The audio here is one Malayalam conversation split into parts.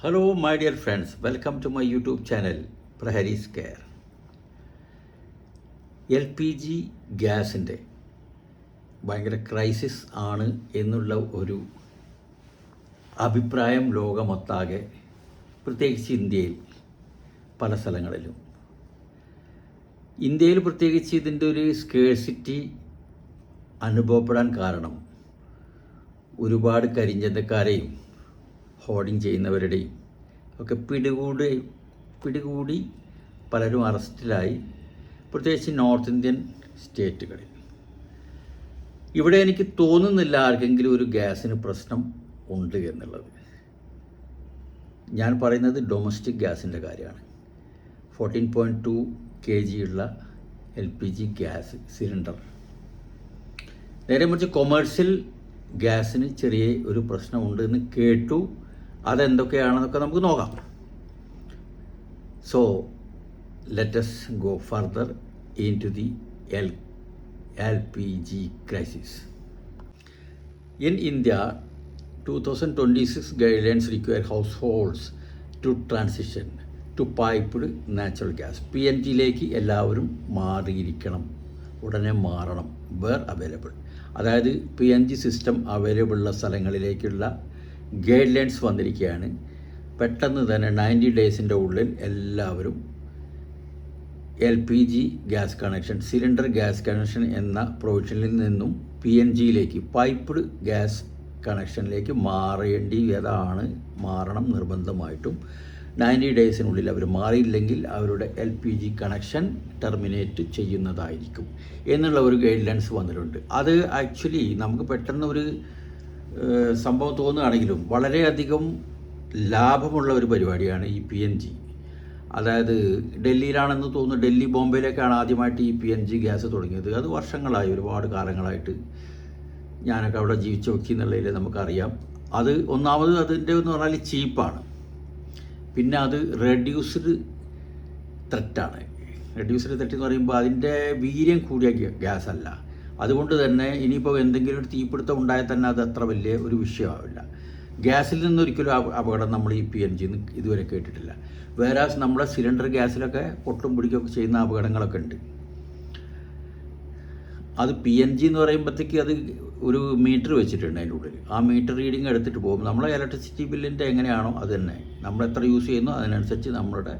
Hello, my dear friends. Welcome to my YouTube channel, Prahari's Care. L P G ഗ്യാസിൻ്റെ ഭയങ്കര ക്രൈസിസ് ആണ് എന്നുള്ള ഒരു അഭിപ്രായം ലോകമൊട്ടാകെ, പ്രത്യേകിച്ച് ഇന്ത്യയിൽ പല സ്ഥലങ്ങളിലും. ഇന്ത്യയിൽ പ്രത്യേകിച്ച് ഇതിൻ്റെ ഒരു സ്കേഴ്സിറ്റി അനുഭവപ്പെടാൻ കാരണം ഒരുപാട് കരിഞ്ചന്തക്കാരെയും ഹോർഡിങ് ചെയ്യുന്നവരുടെയും ഒക്കെ പിടികൂടി പലരും അറസ്റ്റിലായി, പ്രത്യേകിച്ച് നോർത്ത് ഇന്ത്യൻ സ്റ്റേറ്റുകളിൽ. ഇവിടെ എനിക്ക് തോന്നുന്നില്ല ആർക്കെങ്കിലും ഒരു ഗ്യാസിന് പ്രശ്നം ഉണ്ട് എന്നുള്ളത്. ഞാൻ പറയുന്നത് ഡൊമസ്റ്റിക് ഗ്യാസിൻ്റെ കാര്യമാണ്. 14.2 kg ഉള്ള LPG ഗ്യാസ് സിലിണ്ടർ. നേരെ മറിച്ച് കൊമേഴ്സ്യൽ ഗ്യാസിന് ചെറിയ ഒരു പ്രശ്നമുണ്ടെന്ന് കേട്ടു. അതെന്തൊക്കെയാണെന്നൊക്കെ നമുക്ക് നോക്കാം. So let us go further into the LPG crisis. In India, 2026 guidelines require households to transition to piped natural gas. PNG-ലേക്ക് എല്ലാവരും മാറിയിരിക്കണം, ഉടനെ മാറണം. where available, അതായത് PNG സിസ്റ്റം അവൈലബിൾ ഉള്ള സ്ഥലങ്ങളിലേക്കുള്ള ഗൈഡ് ലൈൻസ് വന്നിരിക്കുകയാണ്. പെട്ടെന്ന് തന്നെ 90 ഡേയ്സിൻ്റെ ഉള്ളിൽ എല്ലാവരും LPG gas connection, cylinder gas connection എന്ന പ്രൊവിഷനിൽ നിന്നും PNG-യിലേക്ക്, പൈപ്പ്ഡ് ഗ്യാസ് കണക്ഷനിലേക്ക് മാറണം നിർബന്ധമായിട്ടും. 90 ഡേയ്സിനുള്ളിൽ അവർ മാറിയില്ലെങ്കിൽ അവരുടെ LPG കണക്ഷൻ ടെർമിനേറ്റ് ചെയ്യുന്നതായിരിക്കും എന്നുള്ള ഒരു ഗൈഡ് ലൈൻസ് വന്നിട്ടുണ്ട്. അത് ആക്ച്വലി നമുക്ക് പെട്ടെന്ന് ഒരു സംഭവം തോന്നുകയാണെങ്കിലും വളരെയധികം ലാഭമുള്ള ഒരു പരിപാടിയാണ് ഈ PNG. അതായത് ഡൽഹിയിലാണെന്ന് തോന്നുന്നു, ഡൽഹി ബോംബെയിലേക്കാണ് ആദ്യമായിട്ട് ഈ PNG ഗ്യാസ് തുടങ്ങിയത്. അത് വർഷങ്ങളായി, ഒരുപാട് കാലങ്ങളായിട്ട് ഞാനൊക്കെ അവിടെ ജീവിച്ചു നോക്കി എന്നുള്ളതിൽ നമുക്കറിയാം. അത് ഒന്നാമത് അതിൻ്റെ എന്ന് പറഞ്ഞാൽ ചീപ്പാണ്, പിന്നെ അത് റെഡ്യൂസ്ഡ് ത്രെറ്റാണ്. റെഡ്യൂസ്ഡ് ത്രെറ്റ് എന്ന് പറയുമ്പോൾ അതിൻ്റെ വീര്യം കൂടിയ ഗ്യാസ് അല്ല. അതുകൊണ്ട് തന്നെ ഇനിയിപ്പോൾ എന്തെങ്കിലും ഒരു തീപിടുത്തം ഉണ്ടായാൽ തന്നെ അത് അത്ര വലിയ ഒരു വിഷയമാവില്ല. ഗ്യാസിൽ നിന്നൊരിക്കലും അപകടം നമ്മൾ ഈ PNG ഇതുവരെ കേട്ടിട്ടില്ല. വേറാസ് നമ്മുടെ സിലിണ്ടർ ഗ്യാസിലൊക്കെ പൊട്ടും പിടിക്കുകയൊക്കെ ചെയ്യുന്ന അപകടങ്ങളൊക്കെ ഉണ്ട്. അത് PNG എന്ന് പറയുമ്പോഴത്തേക്ക് അത് ഒരു മീറ്റർ വെച്ചിട്ടുണ്ട് അതിൻ്റെ ഉള്ളിൽ. ആ മീറ്റർ റീഡിങ് എടുത്തിട്ട് പോകും. നമ്മളെ ഇലക്ട്രിസിറ്റി ബില്ലിൻ്റെ എങ്ങനെയാണോ അത് തന്നെ, നമ്മൾ എത്ര യൂസ് ചെയ്യുന്നോ അതിനനുസരിച്ച് നമ്മളുടെ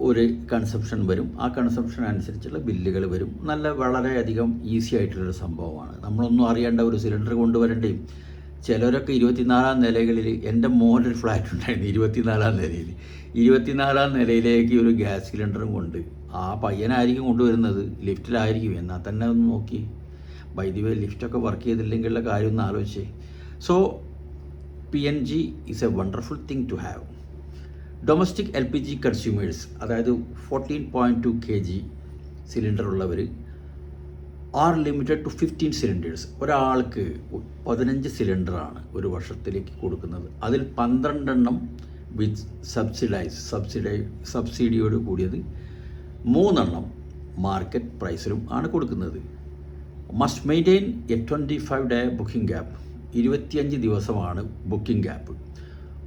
ഒരു കൺസംഷൻ വരും. ആ കൺസംഷൻ അനുസരിച്ചുള്ള ബില്ലുകൾ വരും. വളരെയധികം ഈസി ആയിട്ടുള്ളൊരു സംഭവമാണ്. നമ്മളൊന്നും അറിയേണ്ട ഒരു സിലിണ്ടർ കൊണ്ടുവരേണ്ടയും. ചിലരൊക്കെ 24ാം നിലകളിൽ, എൻ്റെ മോൻ്റെ ഫ്ലാറ്റ് ഉണ്ടായിരുന്നു 24ാം നിലയിൽ, 24ാം നിലയിലേക്ക് ഒരു ഗ്യാസ് സിലിണ്ടറും കൊണ്ട് ആ പയ്യനായിരിക്കും കൊണ്ടുവരുന്നത്, ലിഫ്റ്റിലായിരിക്കും. എന്നാൽ തന്നെ ഒന്ന് നോക്കി, വൈദ്യുതി ലിഫ്റ്റൊക്കെ വർക്ക് ചെയ്തില്ലെങ്കിലുള്ള കാര്യം ഒന്ന് ആലോചിച്ചേ. So PNG is a wonderful thing to have. Domestic LPG consumers, അതായത് 14.2 kg സിലിണ്ടർ ഉള്ളവർ ആർ ലിമിറ്റഡ് ടു 15 സിലിണ്ടേഴ്സ്. ഒരാൾക്ക് 15 സിലിണ്ടറാണ് ഒരു വർഷത്തിലേക്ക് കൊടുക്കുന്നത്. അതിൽ 12 എണ്ണം വിത്ത് സബ്സിഡിയോട് കൂടിയത്, 3 എണ്ണം മാർക്കറ്റ് പ്രൈസിലും ആണ് കൊടുക്കുന്നത്. Must maintain A 25 day booking gap. 25 ദിവസമാണ് ബുക്കിംഗ് ഗ്യാപ്പ്.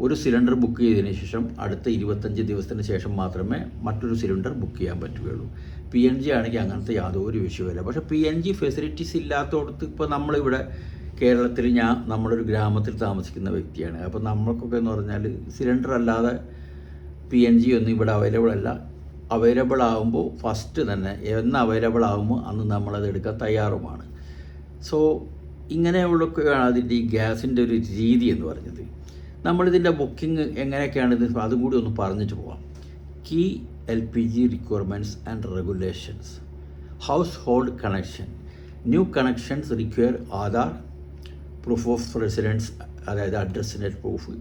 ഒരു സിലിണ്ടർ ബുക്ക് ചെയ്തതിന് ശേഷം അടുത്ത 25 ദിവസത്തിന് ശേഷം മാത്രമേ മറ്റൊരു സിലിണ്ടർ ബുക്ക് ചെയ്യാൻ പറ്റുകയുള്ളൂ. PNG ആണെങ്കിൽ അങ്ങനത്തെ യാതൊരു വിഷയമില്ല. പക്ഷേ PNG ഫെസിലിറ്റീസ് ഇല്ലാത്തടത്ത്, ഇപ്പോൾ നമ്മളിവിടെ കേരളത്തിൽ, നമ്മളൊരു ഗ്രാമത്തിൽ താമസിക്കുന്ന വ്യക്തിയാണ്. അപ്പോൾ നമ്മൾക്കൊക്കെ എന്ന് പറഞ്ഞാൽ സിലിണ്ടർ അല്ലാതെ PNG ഒന്നും ഇവിടെ അവൈലബിൾ അല്ല. അവൈലബിൾ ആകുമ്പോൾ ഫസ്റ്റ് തന്നെ എന്ന് അവൈലബിൾ ആകുമ്പോൾ അന്ന് നമ്മളത് എടുക്കാൻ തയ്യാറുമാണ്. സോ ഇങ്ങനെയുള്ളൊക്കെയാണ് അതിൻ്റെ ഈ ഗ്യാസിൻ്റെ ഒരു രീതി എന്ന് പറഞ്ഞത്. നമ്മളിതിൻ്റെ ബുക്കിംഗ് എങ്ങനെയൊക്കെയാണ് അതും കൂടി ഒന്ന് പറഞ്ഞിട്ട് പോകാം. Key LPG requirements and regulations. Household connection. New connections require Aadhaar, proof of residence, അതായത് അഡ്രസ്സിൻ്റെ proof,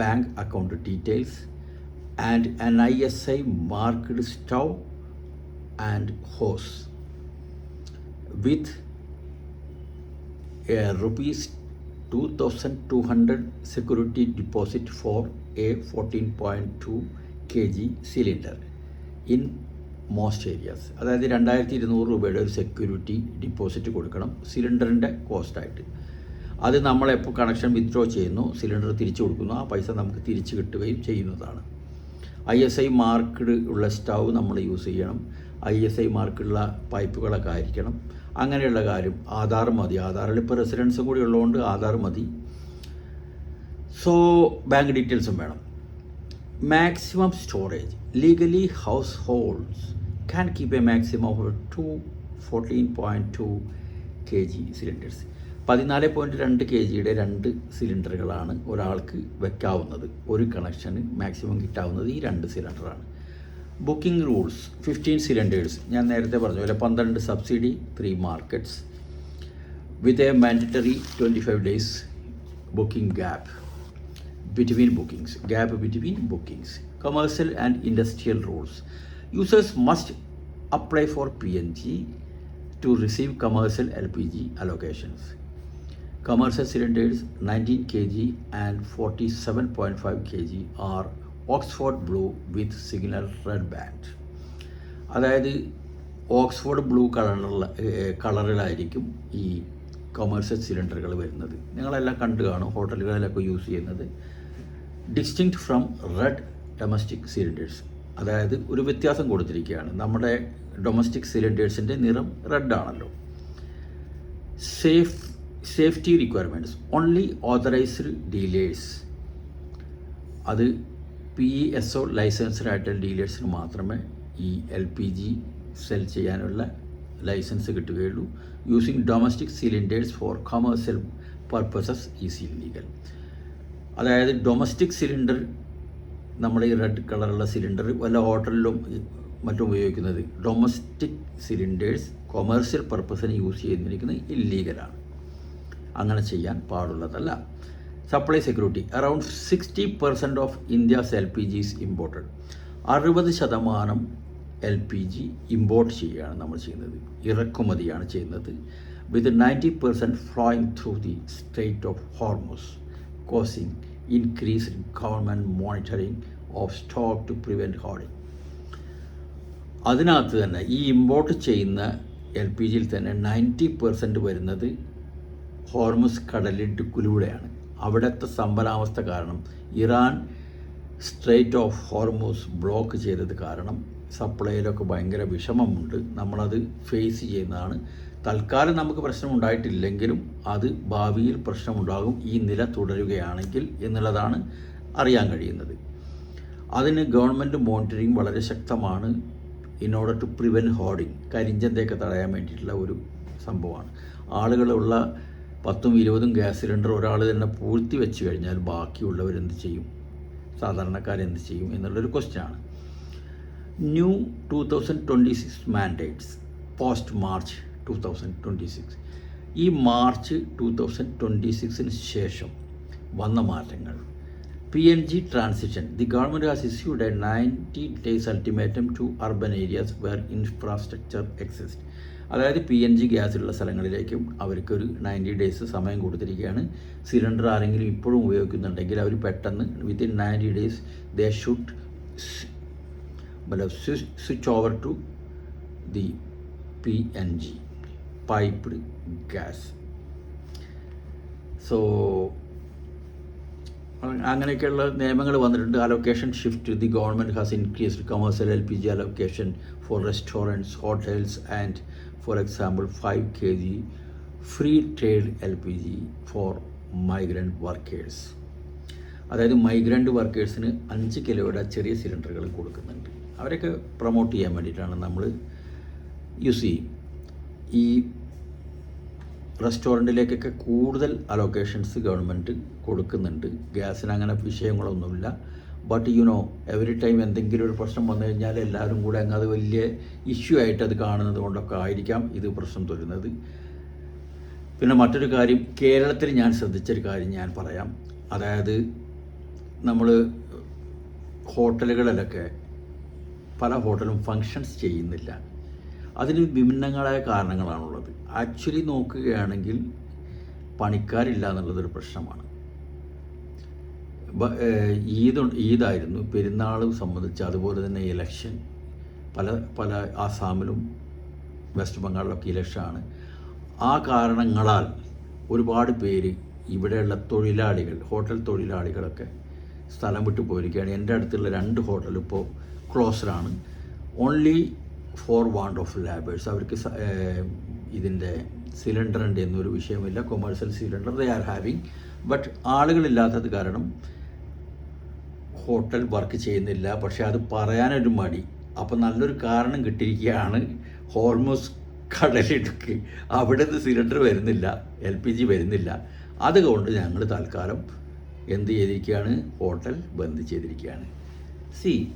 bank account details and an ISI marked stove and hose with ₹2,200 security deposit for a 14.2 kg cylinder in most areas. അതായത് 2200 രൂപയുടെ ഒരു സെക്യൂരിറ്റി ഡിപ്പോസിറ്റ് കൊടുക്കണം സിലിണ്ടറിൻ്റെ കോസ്റ്റായിട്ട്. അത് നമ്മളെപ്പോൾ കണക്ഷൻ വിത്ഡ്രോ ചെയ്യുന്നു, സിലിണ്ടർ തിരിച്ചു കൊടുക്കുന്നു, ആ പൈസ നമുക്ക് തിരിച്ചു കിട്ടുകയും ചെയ്യുന്നതാണ്. ISI മാർക്ക്ഡ് ഉള്ള സ്റ്റൗ നമ്മൾ യൂസ് ചെയ്യണം. ISI മാർക്കുള്ള പൈപ്പുകളൊക്കെ ആയിരിക്കണം. അങ്ങനെയുള്ള കാര്യം ആധാർ മതി. ആധാറിൽ ഇപ്പോൾ റെസിഡൻസും കൂടി ഉള്ളതുകൊണ്ട് ആധാർ മതി. സോ ബാങ്ക് ഡീറ്റെയിൽസും വേണം. Maximum storage. Legally house holds can keep A maximum of 14.2 kg cylinders. 14.2 kgയുടെ 2 സിലിണ്ടറുകളാണ് ഒരാൾക്ക് വയ്ക്കാവുന്നത്. ഒരു കണക്ഷന് മാക്സിമം കിട്ടാവുന്നത് ഈ 2 സിലിണ്ടറാണ്. Booking rules. 15 സിലിണ്ടേഴ്സ്. ഞാൻ നേരത്തെ പറഞ്ഞ പോലെ 12 subsidy, 3 markets with a mandatory 25 days booking gap between bookings. Commercial and industrial rules. Users must apply for PNG to receive commercial LPG allocations. Commercial cylinders 19 kg and 47.5 kg are Oxford Blue with signal red band. അതായത് ഓക്സ്ഫോർഡ് ബ്ലൂ കളറിലായിരിക്കും ഈ കൊമേഴ്സ്യൽ സിലിണ്ടറുകൾ വരുന്നത്. നിങ്ങളെല്ലാം കണ്ടു കാണും, ഹോട്ടലുകളിലൊക്കെ യൂസ് ചെയ്യുന്നത്. Distinct from red domestic cylinders. അതായത് ഒരു വ്യത്യാസം കൊടുത്തിരിക്കുകയാണ്. നമ്മുടെ ഡൊമസ്റ്റിക് സിലിണ്ടേഴ്സിൻ്റെ നിറം റെഡ് ആണല്ലോ. Safety requirements. Only authorised dealers, അത് PESO ലൈസൻസ്ഡ് ആയിട്ടുള്ള ഡീലേഴ്സിന് മാത്രമേ ഈ LPG സെൽ ചെയ്യാനുള്ള ലൈസൻസ് കിട്ടുകയുള്ളൂ. Using domestic cylinders for commercial purposes is illegal. അതായത് ഡൊമസ്റ്റിക് സിലിണ്ടർ, നമ്മുടെ ഈ റെഡ് കളറുള്ള സിലിണ്ടർ വല്ല ഹോട്ടലിലും മറ്റും ഉപയോഗിക്കുന്നത്, ഡൊമസ്റ്റിക് സിലിണ്ടേഴ്സ് കൊമേഴ്സ്യൽ പർപ്പസിന് യൂസ് ചെയ്തിരിക്കുന്നത് ഇല്ലീഗലാണ്. അങ്ങനെ ചെയ്യാൻ പാടുള്ളതല്ല. Supply security. Around 60% of India's LPG is imported. 60% LPG import ചെയ്യുകയാണ് നമ്മൾ ചെയ്യുന്നത്, ഇറക്കുമതിയാണ് ചെയ്യുന്നത്. With 90% flowing through the strait of Hormuz, causing increased government monitoring of stock to prevent hoarding. അതിനകത്ത് തന്നെ ഈ ഇമ്പോർട്ട് ചെയ്യുന്ന LPGയിൽ തന്നെ 90% വരുന്നത് ഹോർമുസ് കടലിടുക്കിലൂടെയാണ്. അവിടുത്തെ സമ്പലാവസ്ഥ കാരണം, Iran straight of Hormuz block ചെയ്തത് കാരണം സപ്ലൈയിലൊക്കെ ഭയങ്കര വിഷമമുണ്ട്. നമ്മളത് ഫേസ് ചെയ്യുന്നതാണ്. തൽക്കാലം നമുക്ക് പ്രശ്നമുണ്ടായിട്ടില്ലെങ്കിലും അത് ഭാവിയിൽ പ്രശ്നമുണ്ടാകും ഈ നില തുടരുകയാണെങ്കിൽ എന്നുള്ളതാണ് അറിയാൻ കഴിയുന്നത്. അതിന് ഗവൺമെൻറ് മോണിറ്ററിങ് വളരെ ശക്തമാണ്. In order to prevent hoarding, കരിഞ്ചന്തയൊക്കെ തടയാൻ വേണ്ടിയിട്ടുള്ള ഒരു സംഭവമാണ്. ആളുകളുള്ള 10ഉം 20ഉം ഗ്യാസ് സിലിണ്ടർ ഒരാൾ തന്നെ പൂഴ്ത്തി വെച്ച് കഴിഞ്ഞാൽ ബാക്കിയുള്ളവരെന്ത് ചെയ്യും, സാധാരണക്കാരെന്ത് ചെയ്യും എന്നുള്ളൊരു ക്വസ്റ്റ്യനാണ്. New 2026 mandates post March 2026. ഈ മാർച്ച് 2026 ശേഷം വന്ന മാറ്റങ്ങൾ. PNG transition. The government has issued a 90 days ultimatum to urban areas where infrastructure exists. അതായത് PNG ഗ്യാസുള്ള സ്ഥലങ്ങളിലേക്കും അവർക്കൊരു 90 days സമയം കൊടുത്തിരിക്കുകയാണ്. സിലിണ്ടർ ആരെങ്കിലും ഇപ്പോഴും ഉപയോഗിക്കുന്നുണ്ടെങ്കിൽ അവർ പെട്ടെന്ന് within 90 days they should switch over to the PNG, piped gas. So അങ്ങനെയൊക്കെയുള്ള നിയമങ്ങൾ വന്നിട്ടുണ്ട്. Allocation shift. The government has increased commercial LPG allocation for restaurants, hotels and for example 5 kg free trade LPG for migrant workers. അതായത് മൈഗ്രൻ്റ് വർക്കേഴ്സിന് 5 കിലോയുടെ ചെറിയ സിലിണ്ടറുകൾ കൊടുക്കുന്നുണ്ട്. അവരൊക്കെ പ്രൊമോട്ട് ചെയ്യാൻ വേണ്ടിയിട്ടാണ് നമ്മൾ യൂസ് ചെയ്യും. ഈ റെസ്റ്റോറൻറ്റിലേക്കൊക്കെ കൂടുതൽ അലോക്കേഷൻസ് ഗവൺമെൻറ് കൊടുക്കുന്നുണ്ട്. ഗ്യാസിന് അങ്ങനെ വിഷയങ്ങളൊന്നുമില്ല. ബട്ട് എവറി ടൈം എന്തെങ്കിലും ഒരു പ്രശ്നം വന്നു കഴിഞ്ഞാൽ എല്ലാവരും കൂടെ അങ്ങ് അത് വലിയ ഇഷ്യൂ ആയിട്ട് അത് കാണുന്നത് കൊണ്ടൊക്കെ ആയിരിക്കാം ഇത് പ്രശ്നം വരുന്നത്. പിന്നെ മറ്റൊരു കാര്യം, കേരളത്തിൽ ഞാൻ ശ്രദ്ധിച്ചൊരു കാര്യം ഞാൻ പറയാം. അതായത് നമ്മൾ ഹോട്ടലുകളിലൊക്കെ പല ഹോട്ടലും ഫങ്ഷൻസ് ചെയ്യുന്നില്ല. അതിന് വിഭിന്നങ്ങളായ കാരണങ്ങളാണുള്ളത്. ആക്ച്വലി നോക്കുകയാണെങ്കിൽ പണിക്കാരില്ല എന്നുള്ളതൊരു പ്രശ്നമാണ്. ഈദായിരുന്നു, പെരുന്നാൾ സംബന്ധിച്ച്, അതുപോലെ തന്നെ ഇലക്ഷൻ, പല ആസാമിലും വെസ്റ്റ് ബംഗാളിലൊക്കെ ഇലക്ഷനാണ്. ആ കാരണങ്ങളാൽ ഒരുപാട് പേര് ഇവിടെയുള്ള തൊഴിലാളികൾ, ഹോട്ടൽ തൊഴിലാളികളൊക്കെ സ്ഥലം വിട്ടു പോയിരിക്കുകയാണ്. എൻ്റെ അടുത്തുള്ള 2 ഹോട്ടൽ ഇപ്പോൾ ക്ലോസ്ഡാണ്. Only for want of labours. അവർക്ക് ഇതിൻ്റെ സിലിണ്ടറിൻ്റെ എന്നൊരു വിഷയമില്ല. Commercial cylinder they are having. But ആളുകളില്ലാത്തത് കാരണം ഹോട്ടൽ വർക്ക് ചെയ്യുന്നില്ല. പക്ഷേ അത് പറയാനൊരു മടി. അപ്പോൾ നല്ലൊരു കാരണം കിട്ടിയിരിക്കുകയാണ്. ഹോർമോസ് കടലിടുക്ക് അവിടെ നിന്ന് സിലിണ്ടർ വരുന്നില്ല, LPG വരുന്നില്ല. അതുകൊണ്ട് ഞങ്ങൾ തൽക്കാലം എന്ത് ചെയ്തിരിക്കുകയാണ്, ഹോട്ടൽ ബന്ദ് ചെയ്തിരിക്കുകയാണ്.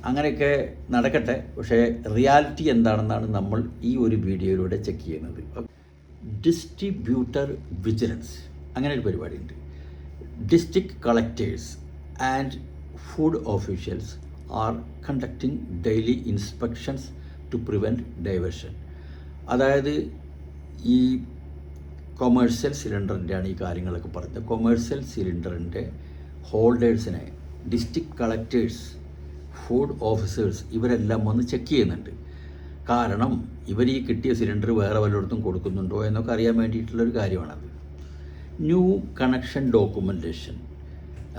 അങ്ങനെയൊക്കെ നടക്കട്ടെ. പക്ഷേ റിയാലിറ്റി എന്താണെന്നാണ് നമ്മൾ ഈ ഒരു വീഡിയോയിലൂടെ ചെക്ക് ചെയ്യുന്നത്. ഡിസ്ട്രിബ്യൂട്ടർ വിജിലൻസ് അങ്ങനെ ഒരു പരിപാടിയുണ്ട്. District collectors and food officials are conducting daily inspections to prevent diversion. അതായത് ഈ കൊമേഴ്സ്യൽ സിലിണ്ടറിൻ്റെയാണ് ഈ കാര്യങ്ങളൊക്കെ പറഞ്ഞത്. കൊമേഴ്സ്യൽ സിലിണ്ടറിൻ്റെ ഹോൾഡേഴ്സിനെ ഡിസ്ട്രിക്ട് കളക്ടേഴ്സ്, ഫുഡ് ഓഫീസേഴ്സ് ഇവരെല്ലാം വന്ന് ചെക്ക് ചെയ്യുന്നുണ്ട്. കാരണം ഇവർ ഈ കിട്ടിയ സിലിണ്ടർ വേറെ വല്ലയിടത്തും കൊടുക്കുന്നുണ്ടോ എന്നൊക്കെ അറിയാൻ വേണ്ടിയിട്ടുള്ളൊരു കാര്യമാണത്. New connection documentation,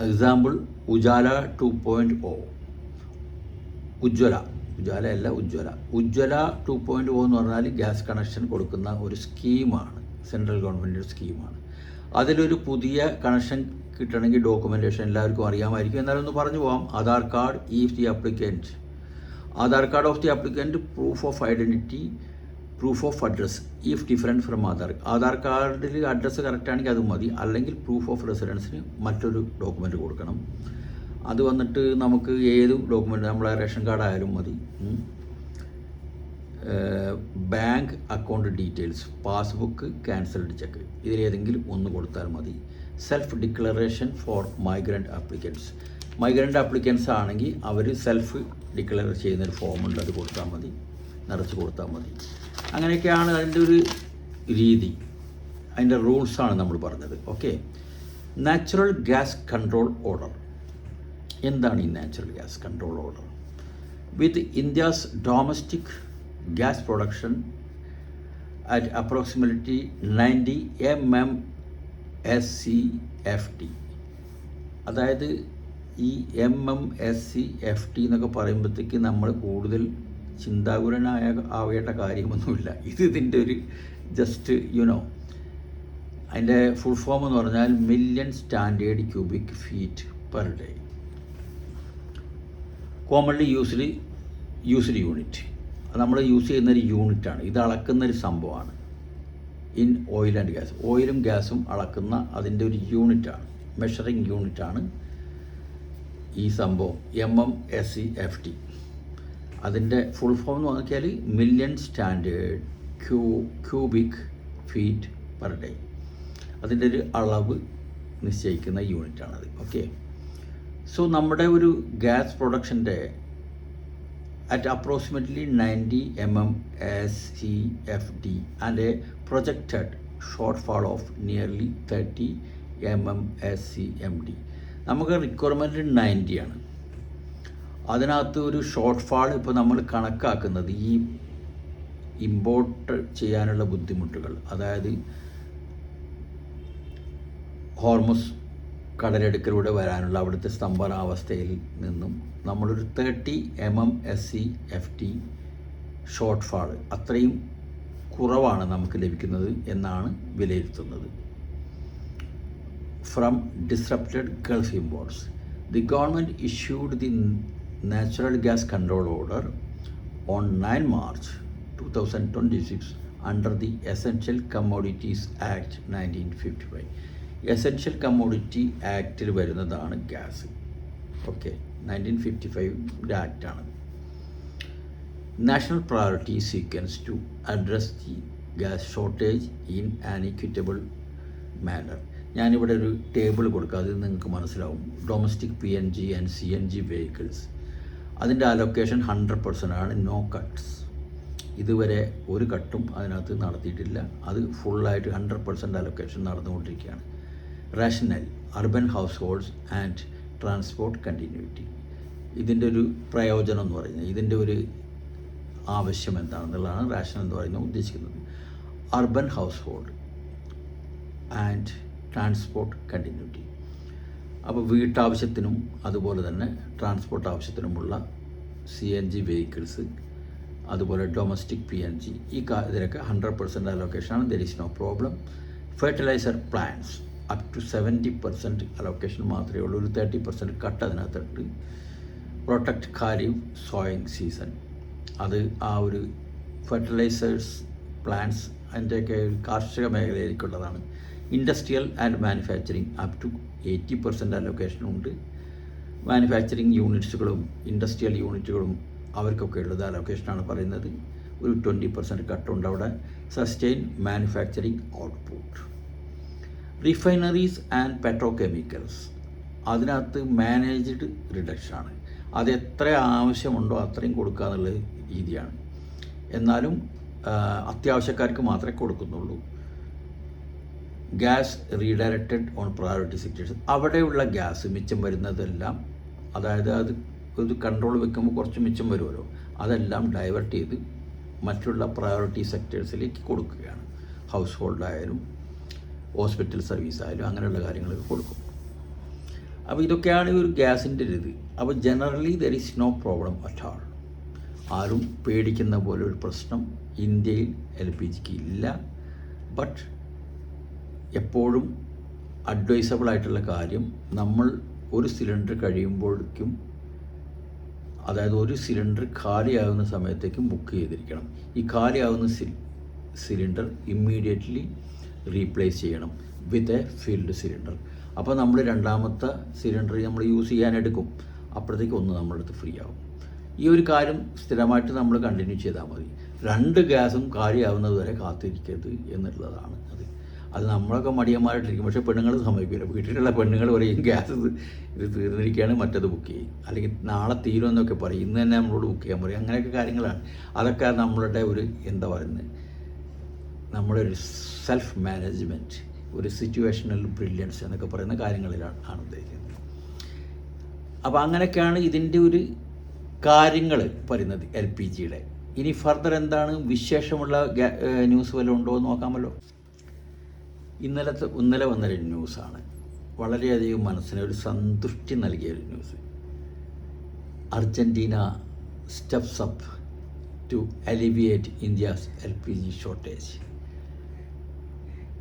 example Ujala 2.0, ഉജ്ജ്വല 2.0 എന്ന് പറഞ്ഞാൽ ഗ്യാസ് കണക്ഷൻ കൊടുക്കുന്ന ഒരു സ്കീമാണ്, സെൻട്രൽ ഗവൺമെൻറ് സ്കീമാണ്. അതിലൊരു പുതിയ കണക്ഷൻ കിട്ടണമെങ്കിൽ ഡോക്യുമെൻറ്റേഷൻ എല്ലാവർക്കും അറിയാമായിരിക്കും. എന്നാലും ഒന്ന് പറഞ്ഞു പോകാം. Aadhaar card if the applicant, Aadhaar card of the applicant, proof of identity, proof of address if different from Aadhaar കാർഡിൽ അഡ്രസ്സ് കറക്റ്റാണെങ്കിൽ അത് മതി. അല്ലെങ്കിൽ പ്രൂഫ് ഓഫ് റെസിഡൻസിന് മറ്റൊരു ഡോക്യുമെൻറ്റ് കൊടുക്കണം. അത് വന്നിട്ട് നമുക്ക് ഏത് ഡോക്യുമെൻറ്റ്, നമ്മളെ റേഷൻ കാർഡ് ആയാലും മതി. Bank account details, passbook, cancelled cheque, ഇതിലേതെങ്കിലും ഒന്ന് കൊടുത്താൽ മതി. Self declaration for migrant applicants, migrant applicants ആണെങ്കിൽ അവർ സെൽഫ് ഡിക്ലെയർ ചെയ്യുന്നൊരു ഫോമുണ്ട്, അത് കൊടുത്താൽ മതി, നിറച്ച് കൊടുത്താൽ മതി. അങ്ങനെയൊക്കെയാണ് അതിൻ്റെ ഒരു രീതി, അതിൻ്റെ റൂൾസാണ് നമ്മൾ പറഞ്ഞത്. Okay. Natural gas control order. എന്താണ് ഈ natural gas control order? With India's domestic gas production at approximately 90 MMSCFD. അതായത് ഈ MMSCFD എന്നൊക്കെ പറയുമ്പോഴത്തേക്ക് നമ്മൾ കൂടുതൽ ആവേണ്ട കാര്യമൊന്നുമില്ല. ഇതിൻ്റെ ഒരു ജസ്റ്റ് അതിൻ്റെ ഫുൾ ഫോം എന്ന് പറഞ്ഞാൽ million standard cubic feet per day. Commonly used unit, നമ്മൾ യൂസ് ചെയ്യുന്നൊരു യൂണിറ്റാണ്. ഇത് അളക്കുന്നൊരു സംഭവമാണ്. ഇൻ ഓയിൽ ആൻഡ് ഗ്യാസ്, ഓയിലും ഗ്യാസും അളക്കുന്ന അതിൻ്റെ ഒരു യൂണിറ്റാണ്, മെഷറിങ് യൂണിറ്റാണ് ഈ സംഭവം MMSCFD. അതിൻ്റെ ഫുൾ ഫോം എന്ന് നോക്കിയാൽ million standard cubic feet per day. അതിൻ്റെ ഒരു അളവ് നിശ്ചയിക്കുന്ന യൂണിറ്റാണത്. ഓക്കെ. സോ നമ്മുടെ ഒരു gas പ്രൊഡക്ഷൻ്റെ at approximately 90 MMSCFD and a projected shortfall of nearly 30 MMSCMD. നമുക്ക് റിക്വയർമെൻറ്റ് 90 ആണ്. അതിനകത്ത് ഒരു ഷോർട്ട് ഫാൾ ഇപ്പോൾ നമ്മൾ കണക്കാക്കുന്നത് ഈ ഇമ്പോർട്ട് ചെയ്യാനുള്ള ബുദ്ധിമുട്ടുകൾ, അതായത് ഹോർമസ് കടലെടുക്കലൂടെ വരാനുള്ള അവിടുത്തെ സ്തംഭനാവസ്ഥയിൽ നിന്നും നമ്മളൊരു 30 MMSCFD ഷോർട്ട് ഫാൾ, അത്രയും കുറവാണ് നമുക്ക് ലഭിക്കുന്നത് എന്നാണ് വിലയിരുത്തുന്നത്. From disrupted Gulf imports, the government issued the natural gas control order on 9 March 2026 under the essential commodities act 1955. Essential commodity ആക്റ്റിൽ വരുന്നതാണ് ഗ്യാസ്. ഓക്കെ. 1955 ആക്റ്റാണ്. National priority sequence to address the gas shortage in an equitable manner. ഞാനിവിടെ ഒരു ടേബിൾ കൊടുക്കാം, അത് നിങ്ങൾക്ക് മനസ്സിലാവും. Domestic PNG and CNG vehicles, അതിൻ്റെ അലൊക്കേഷൻ 100% ആണ്. No cuts. ഇതുവരെ ഒരു കട്ടും അതിനകത്ത് നടത്തിയിട്ടില്ല. അത് ഫുള്ളായിട്ട് 100% അലൊക്കേഷൻ നടന്നുകൊണ്ടിരിക്കുകയാണ്. Rational urban house holds and transport continuity. ഇതിൻ്റെ ഒരു പ്രയോജനം എന്ന് പറയുന്നത്, ഇതിൻ്റെ ഒരു ആവശ്യം എന്താണെന്നുള്ളതാണ് റേഷണൽ എന്ന് പറയുന്നത് ഉദ്ദേശിക്കുന്നത്. Urban household and transport continuity. അപ്പോൾ വീട്ടാവശ്യത്തിനും അതുപോലെ തന്നെ ട്രാൻസ്പോർട്ട് ആവശ്യത്തിനുമുള്ള CNG വെഹിക്കിൾസ്, അതുപോലെ ഡൊമസ്റ്റിക് PNG, ഇതിനൊക്കെ 100% അലോക്കേഷനാണ്. There is no problem. Fertiliser plants up to 70% അലോക്കേഷൻ മാത്രമേ ഉള്ളൂ. ഒരു 30% കട്ട് അതിനകത്തുണ്ട്. പ്രൊട്ടക്ട് ഖാരിഫ് സോയിങ് സീസൺ, അത് ആ ഒരു ഫെർട്ടിലൈസേഴ്സ് പ്ലാന്റ്സ് അതിൻ്റെയൊക്കെ കാർഷിക മേഖലയിലേക്കുള്ളതാണ്. Industrial and manufacturing up to 80% അലോക്കേഷനുണ്ട്. മാനുഫാക്ചറിങ് യൂണിറ്റ്സുകളും ഇൻഡസ്ട്രിയൽ യൂണിറ്റുകളും അവർക്കൊക്കെ ഉള്ളത് അലോക്കേഷനാണ് പറയുന്നത്. ഒരു 20% കട്ടുണ്ട് അവിടെ. Sustain manufacturing output. Refineries and petrochemicals, അതിനകത്ത് മാനേജ്ഡ് റിഡക്ഷനാണ്. അത് എത്ര ആവശ്യമുണ്ടോ അത്രയും കൊടുക്കുക എന്നുള്ള രീതിയാണ്. എന്നാലും അത്യാവശ്യക്കാർക്ക് മാത്രമേ കൊടുക്കുന്നുള്ളൂ. Gas redirected on priority sectors, അവിടെയുള്ള ഗ്യാസ് മിച്ചം വരുന്നതെല്ലാം, അതായത് അത് ഒരു കൺട്രോൾ വെക്കുമ്പോൾ കുറച്ച് മിച്ചം വരുമല്ലോ, അതെല്ലാം ഡൈവേർട്ട് ചെയ്ത് മറ്റുള്ള പ്രയോറിറ്റി സെക്ടേഴ്സിലേക്ക് കൊടുക്കുകയാണ്. ഹൗസ് ഹോൾഡായാലും ഹോസ്പിറ്റൽ സർവീസ് ആയാലും അങ്ങനെയുള്ള കാര്യങ്ങളൊക്കെ കൊടുക്കും. അപ്പോൾ ഇതൊക്കെയാണ് ഒരു ഗ്യാസിൻ്റെ ഇത്. അപ്പോൾ generally there is no problem at all. ആരും പേടിക്കുന്ന പോലെ ഒരു പ്രശ്നം ഇന്ത്യയിൽ LPGക്ക് ഇല്ല. ബട്ട് എപ്പോഴും അഡ്വൈസബിൾ ആയിട്ടുള്ള കാര്യം, നമ്മൾ ഒരു സിലിണ്ടർ കഴിയുമ്പോഴേക്കും, അതായത് ഒരു സിലിണ്ടർ കാലിയാകുന്ന സമയത്തേക്കും ബുക്ക് ചെയ്തിരിക്കണം. ഈ കാലിയാകുന്ന സിലിണ്ടർ ഇമ്മീഡിയറ്റ്ലി റീപ്ലേസ് ചെയ്യണം വിത്ത് എ ഫിൽഡ് സിലിണ്ടർ. അപ്പോൾ നമ്മൾ രണ്ടാമത്തെ സിലിണ്ടർ നമ്മൾ യൂസ് ചെയ്യാനെടുക്കും, അപ്പോഴത്തേക്ക് ഒന്ന് നമ്മുടെ അടുത്ത് ഫ്രീ ആവും. ഈ ഒരു കാര്യം സ്ഥിരമായിട്ട് നമ്മൾ കണ്ടിന്യൂ ചെയ്താൽ മതി. 2 ഗ്യാസും കാലിയാവുന്നത് വരെ കാത്തിരിക്കരുത് എന്നുള്ളതാണ് അത് നമ്മളൊക്കെ മടിയന്മാരായിട്ടിരിക്കും. പക്ഷേ പെണ്ണുങ്ങൾ സമ്മതിക്കില്ല. വീട്ടിലുള്ള പെണ്ണുങ്ങൾ പറയും ഗ്യാസ് ഇത് തീർന്നിരിക്കുകയാണ്, മറ്റത് ബുക്ക് ചെയ്യും, അല്ലെങ്കിൽ നാളെ തീരുമെന്നൊക്കെ പറയും, ഇന്ന് തന്നെ നമ്മളോട് ബുക്ക് ചെയ്യാൻ പറയും. അങ്ങനെയൊക്കെ കാര്യങ്ങളാണ്. അതൊക്കെ നമ്മളുടെ ഒരു എന്താ പറയുന്നത്, നമ്മുടെ ഒരു സെൽഫ് മാനേജ്മെൻറ്റ്, ഒരു സിറ്റുവേഷണൽ ബ്രില്യൻസ് എന്നൊക്കെ പറയുന്ന കാര്യങ്ങളിലാണ് ഉദ്ദേശിക്കുന്നത്. അപ്പോൾ അങ്ങനെയൊക്കെയാണ് ഇതിൻ്റെ ഒരു കാര്യങ്ങൾ പറയുന്നത് LPGയുടെ. ഇനി ഫർദർ എന്താണ് വിശേഷമുള്ള ന്യൂസ് വല്ലതും ഉണ്ടോ എന്ന് നോക്കാമല്ലോ. ഇന്നലെ വന്നൊരു ന്യൂസാണ്, വളരെയധികം മനസ്സിന് ഒരു സന്തുഷ്ടി നൽകിയൊരു news. Argentina steps up to alleviate India's LPG shortage.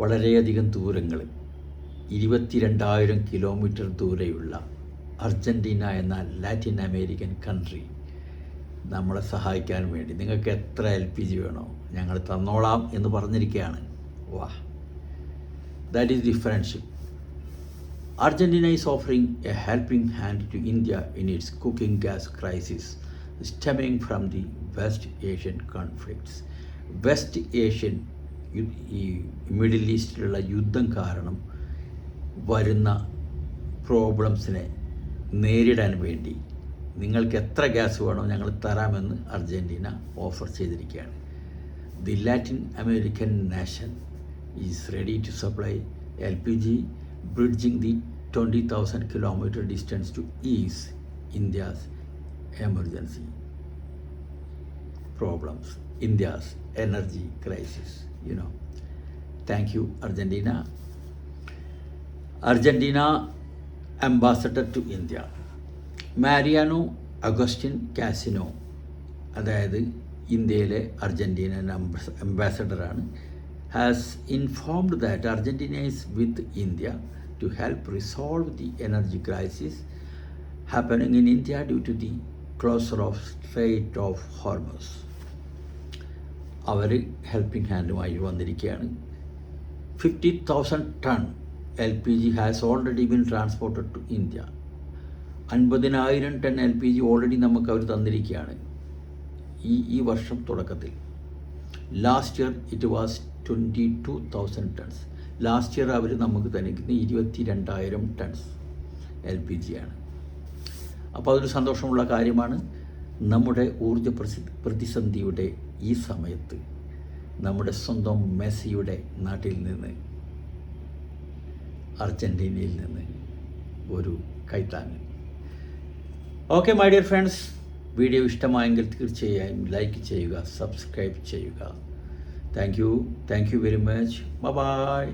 വളരെയധികം ദൂരങ്ങൾ, 22,000 കിലോമീറ്റർ ദൂരെയുള്ള അർജൻറ്റീന എന്ന ലാറ്റിൻ അമേരിക്കൻ കൺട്രി നമ്മളെ സഹായിക്കാൻ വേണ്ടി നിങ്ങൾക്ക് എത്ര LPG വേണോ ഞങ്ങൾ തന്നോളാം എന്ന് പറഞ്ഞിരിക്കുകയാണ്. വാ, that is the friendship. Argentina is offering a helping hand to India in its cooking gas crisis stemming from the West Asian conflicts. West Asian, ഈ മിഡിൽ ഈസ്റ്റിലുള്ള യുദ്ധം കാരണം വരുന്ന പ്രോബ്ലംസിനെ നേരിടാൻ വേണ്ടി നിങ്ങൾക്ക് എത്ര ഗ്യാസ് വേണോ ഞങ്ങൾ തരാമെന്ന് അർജൻറ്റീന ഓഫർ ചെയ്തിരിക്കുകയാണ്. The Latin American nation is ready to supply LPG, bridging the 20,000 kilometer distance to ease India's emergency problems, India's energy crisis, you know. Thank you, Argentina. Argentina ambassador to India, Mariano Agustin Casino, അതായത് ഇന്ത്യയിലെ അർജൻറ്റീനൻ അംബാസഡറാണ്, has informed that Argentina is with India to help resolve the energy crisis happening in India due to the closure of Strait of Hormuz. അവർ ഹെൽപ്പിംഗ് ഹാൻഡുമായി വന്നിരിക്കുകയാണ്. 50,000 ton LPG has already been transported to India. 50,000 ton LPG already നമുക്ക് അവർ തന്നിരിക്കുകയാണ് ഈ വർഷം തുടക്കത്തിൽ. Last year it was 22,000 tons. Last year അവർ നമുക്ക് തന്നിരിക്കുന്ന 22,000 tons LPG ആണ്. അപ്പോൾ അതൊരു സന്തോഷമുള്ള കാര്യമാണ്. നമ്മുടെ ഊർജ്ജ പ്രതിസന്ധിയുടെ ഈ സമയത്ത് നമ്മുടെ സ്വന്തം മെസ്സിയുടെ നാട്ടിൽ നിന്ന്, അർജൻറ്റീനയിൽ നിന്ന് ഒരു കൈത്താങ്ങ്. Okay my dear friends, video ഇഷ്ടമായെങ്കിൽ തീർച്ചയായും ലൈക്ക് ചെയ്യുക, സബ്സ്ക്രൈബ് ചെയ്യുക. Thank you very much. Bye bye.